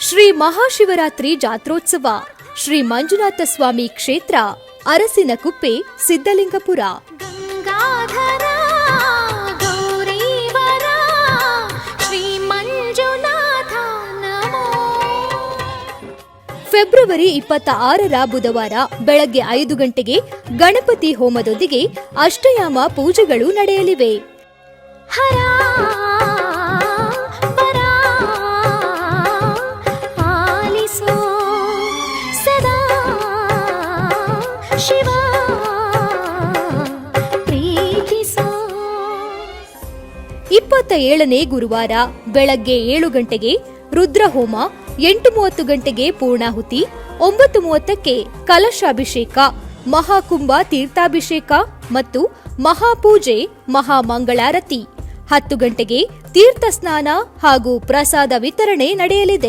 ಶ್ರೀ ಮಹಾಶಿವರಾತ್ರಿ ಜಾತ್ರೋತ್ಸವ ಶ್ರೀ ಮಂಜುನಾಥ ಸ್ವಾಮಿ ಕ್ಷೇತ್ರ ಅರಸಿನಕುಪ್ಪೆ ಸಿದ್ದಲಿಂಗಪುರ. ಗಂಗಾಧರ ಗೌರೀವರ ಶ್ರೀ ಮಂಜುನಾಥ ನಮೋ. ಫೆಬ್ರವರಿ 26ರ ಬುಧವಾರ ಬೆಳಗ್ಗೆ 5 ಗಂಟೆಗೆ ಗಣಪತಿ ಹೋಮದೊಂದಿಗೆ ಅಷ್ಟಯಾಮ ಪೂಜೆಗಳು ನಡೆಯಲಿವೆ. ಹರ ಪರ ಆಲಿಸೋ ಸದಾ ಶಿವ ಪ್ರೀತಿಸೋ. 27ನೇ ಗುರುವಾರ ಬೆಳಗ್ಗೆ 7 ಗಂಟೆಗೆ ರುದ್ರಹೋಮ, 8:30 ಗಂಟೆಗೆ ಪೂರ್ಣಾಹುತಿ, 9:30ಕ್ಕೆ ಕಲಶಾಭಿಷೇಕ, ಮಹಾಕುಂಭ ತೀರ್ಥಾಭಿಷೇಕ ಮತ್ತು ಮಹಾಪೂಜೆ ಮಹಾಮಂಗಳಾರತಿ, 10 ಗಂಟೆಗೆ ತೀರ್ಥ ಸ್ನಾನ ಹಾಗೂ ಪ್ರಸಾದ ವಿತರಣೆ ನಡೆಯಲಿದೆ.